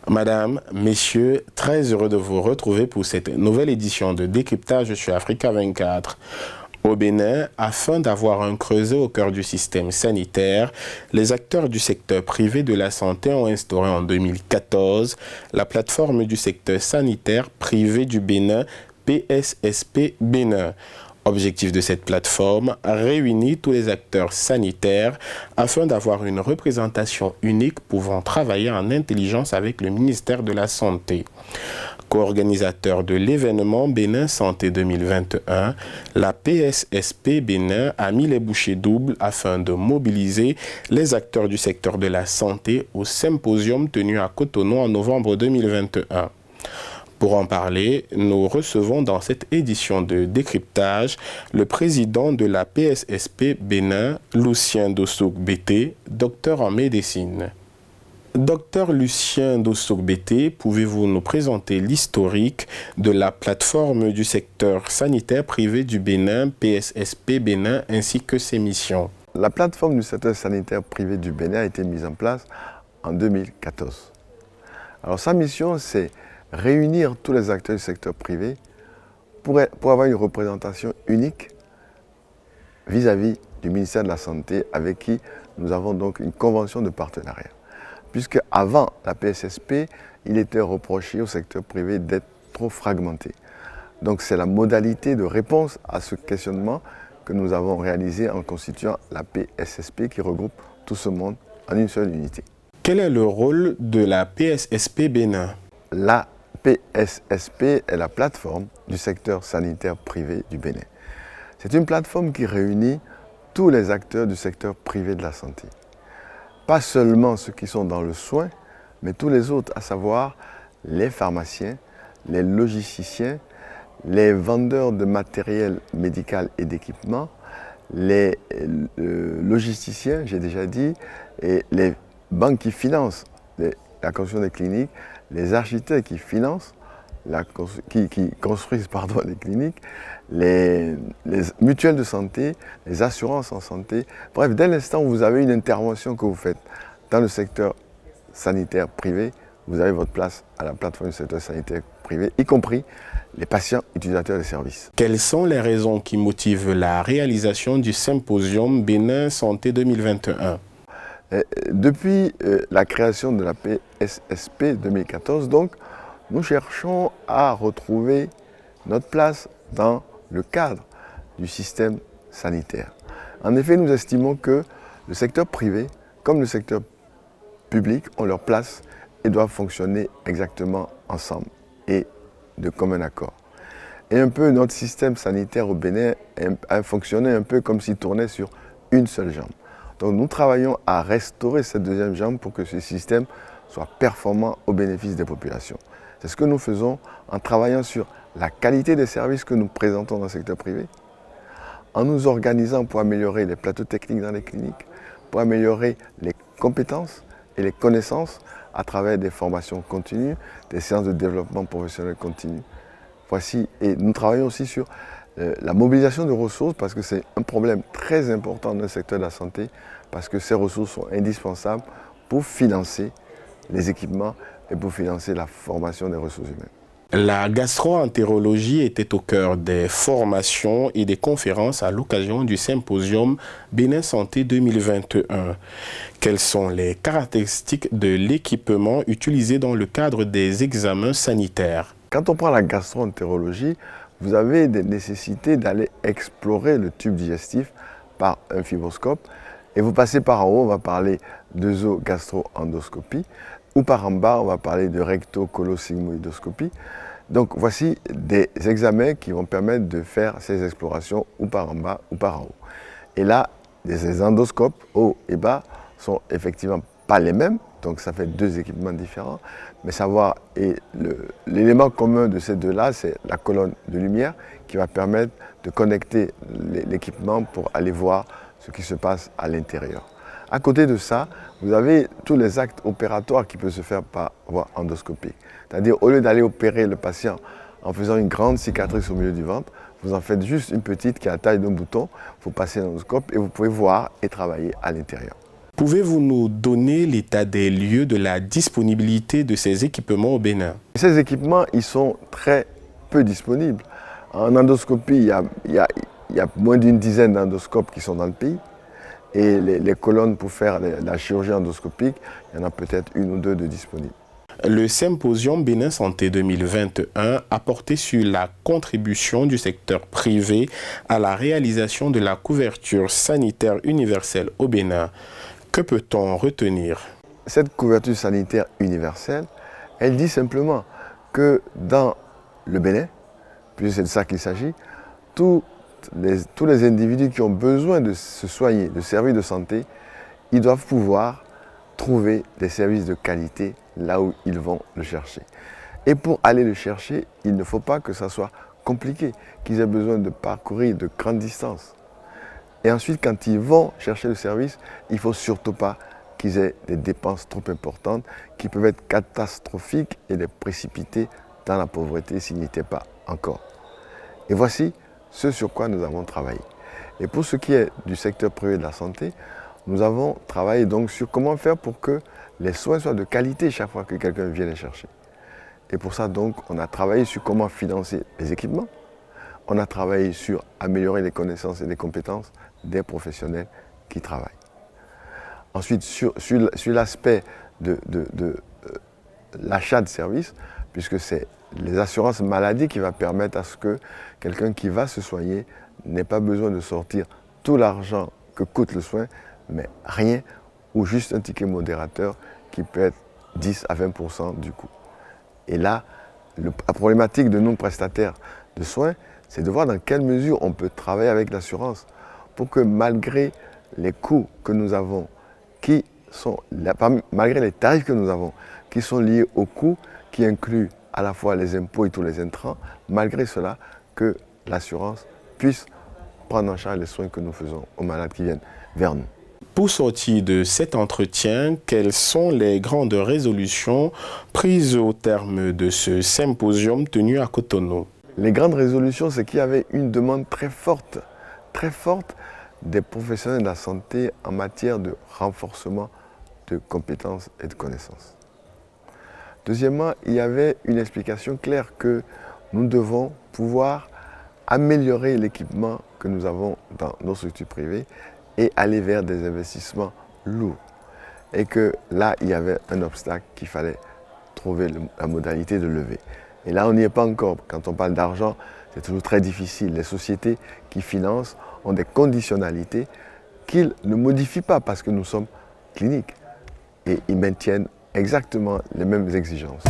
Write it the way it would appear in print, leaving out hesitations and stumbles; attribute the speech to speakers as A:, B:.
A: Madame, messieurs, très heureux de vous retrouver pour cette nouvelle édition de Décryptage sur Africa 24. Au Bénin, afin d'avoir un creuset au cœur du système sanitaire, les acteurs du secteur privé de la santé ont instauré en 2014 la plateforme du secteur sanitaire privé du Bénin, PSSP Bénin. Objectif de cette plateforme, réunir tous les acteurs sanitaires afin d'avoir une représentation unique pouvant travailler en intelligence avec le ministère de la Santé. Co-organisateur de l'événement Bénin Santé 2021, la PSSP Bénin a mis les bouchées doubles afin de mobiliser les acteurs du secteur de la santé au symposium tenu à Cotonou en novembre 2021. Pour en parler, nous recevons dans cette édition de Décryptage le président de la PSSP Bénin, Lucien Dossouq-Bété, docteur en médecine. Docteur Lucien Dossouq-Bété, pouvez-vous nous présenter l'historique de la plateforme du secteur sanitaire privé du Bénin, PSSP Bénin, ainsi que ses missions?
B: La plateforme du secteur sanitaire privé du Bénin a été mise en place en 2014. Alors sa mission, c'est réunir tous les acteurs du secteur privé pour avoir une représentation unique vis-à-vis du ministère de la Santé avec qui nous avons donc une convention de partenariat. Puisque avant la PSSP, il était reproché au secteur privé d'être trop fragmenté. Donc c'est la modalité de réponse à ce questionnement que nous avons réalisé en constituant la PSSP qui regroupe tout ce monde en une seule unité.
A: Quel est le rôle de la PSSP Bénin?
B: La PSSP est la plateforme du secteur sanitaire privé du Bénin. C'est une plateforme qui réunit tous les acteurs du secteur privé de la santé. Pas seulement ceux qui sont dans le soin, mais tous les autres, à savoir les pharmaciens, les logisticiens, les vendeurs de matériel médical et d'équipement, les logisticiens, j'ai déjà dit, et les banques qui financent la construction des cliniques, les architectes qui financent, qui construisent les cliniques, les mutuelles de santé, les assurances en santé. Bref, dès l'instant où vous avez une intervention que vous faites dans le secteur sanitaire privé, vous avez votre place à la plateforme du secteur sanitaire privé, y compris les patients utilisateurs des services.
A: Quelles sont les raisons qui motivent la réalisation du symposium Bénin Santé 2021?
B: Depuis la création de la PSSP 2014, donc, nous cherchons à retrouver notre place dans le cadre du système sanitaire. En effet, nous estimons que le secteur privé, comme le secteur public, ont leur place et doivent fonctionner exactement ensemble et de commun accord. Et un peu notre système sanitaire au Bénin a fonctionné un peu comme s'il tournait sur une seule jambe. Donc nous travaillons à restaurer cette deuxième jambe pour que ce système soit performant au bénéfice des populations. C'est ce que nous faisons en travaillant sur la qualité des services que nous présentons dans le secteur privé, en nous organisant pour améliorer les plateaux techniques dans les cliniques, pour améliorer les compétences et les connaissances à travers des formations continues, des séances de développement professionnel continu. Voici, et nous travaillons aussi sur la mobilisation de ressources parce que c'est un problème très important dans le secteur de la santé parce que ces ressources sont indispensables pour financer les équipements et pour financer la formation des ressources humaines.
A: La gastro-entérologie était au cœur des formations et des conférences à l'occasion du symposium Bénin Santé 2021. Quelles sont les caractéristiques de l'équipement utilisé dans le cadre des examens sanitaires?
B: Quand on prend la gastro-entérologie, vous avez des nécessités d'aller explorer le tube digestif par un fibroscope et vous passez par en haut, on va parler d'œsogastro-endoscopie ou par en bas, on va parler de recto-colosigmoïdoscopie. Donc voici des examens qui vont permettre de faire ces explorations ou par en bas ou par en haut. Et là, les endoscopes haut et bas sont effectivement pas les mêmes, donc ça fait deux équipements différents, mais savoir, et l'élément commun de ces deux-là, c'est la colonne de lumière qui va permettre de connecter l'équipement pour aller voir ce qui se passe à l'intérieur. À côté de ça, vous avez tous les actes opératoires qui peuvent se faire par voie endoscopique. C'est-à-dire, au lieu d'aller opérer le patient en faisant une grande cicatrice au milieu du ventre, vous en faites juste une petite qui est à la taille d'un bouton, vous passez l'endoscope et vous pouvez voir et travailler à l'intérieur.
A: Pouvez-vous nous donner l'état des lieux de la disponibilité de ces équipements au Bénin?
B: Ces équipements, ils sont très peu disponibles. En endoscopie, il y a moins d'une dizaine d'endoscopes qui sont dans le pays. Et les colonnes pour faire la chirurgie endoscopique, il y en a peut-être une ou deux de disponibles.
A: Le symposium Bénin Santé 2021 a porté sur la contribution du secteur privé à la réalisation de la couverture sanitaire universelle au Bénin. Que peut-on retenir?
B: Cette couverture sanitaire universelle, elle dit simplement que dans le Bénin, puisque c'est de ça qu'il s'agit, tous les individus qui ont besoin de se soigner, de services de santé, ils doivent pouvoir trouver des services de qualité là où ils vont le chercher. Et pour aller le chercher, il ne faut pas que ça soit compliqué, qu'ils aient besoin de parcourir de grandes distances. Et ensuite, quand ils vont chercher le service, il ne faut surtout pas qu'ils aient des dépenses trop importantes qui peuvent être catastrophiques et les précipiter dans la pauvreté s'ils n'y étaient pas encore. Et voici ce sur quoi nous avons travaillé. Et pour ce qui est du secteur privé de la santé, nous avons travaillé donc sur comment faire pour que les soins soient de qualité chaque fois que quelqu'un vient les chercher. Et pour ça, donc, on a travaillé sur comment financer les équipements. On a travaillé sur améliorer les connaissances et les compétences des professionnels qui travaillent. Ensuite, sur l'aspect de l'achat de services, puisque c'est les assurances maladie qui va permettre à ce que quelqu'un qui va se soigner n'ait pas besoin de sortir tout l'argent que coûte le soin, mais rien, ou juste un ticket modérateur qui peut être 10 à 20% du coût. Et là, la problématique de nos prestataires de soins, c'est de voir dans quelle mesure on peut travailler avec l'assurance pour que malgré les coûts que nous avons, malgré les tarifs que nous avons, qui sont liés aux coûts qui incluent à la fois les impôts et tous les intrants, malgré cela, que l'assurance puisse prendre en charge les soins que nous faisons aux malades qui viennent vers nous.
A: Pour sortir de cet entretien, quelles sont les grandes résolutions prises au terme de ce symposium tenu à Cotonou?
B: Les grandes résolutions, c'est qu'il y avait une demande très forte des professionnels de la santé en matière de renforcement de compétences et de connaissances. Deuxièmement, il y avait une explication claire que nous devons pouvoir améliorer l'équipement que nous avons dans nos structures privées et aller vers des investissements lourds. Et que là, il y avait un obstacle qu'il fallait trouver la modalité de lever. Et là, on n'y est pas encore. Quand on parle d'argent, c'est toujours très difficile. Les sociétés qui financent ont des conditionnalités qu'ils ne modifient pas parce que nous sommes cliniques. Et ils maintiennent exactement les mêmes exigences.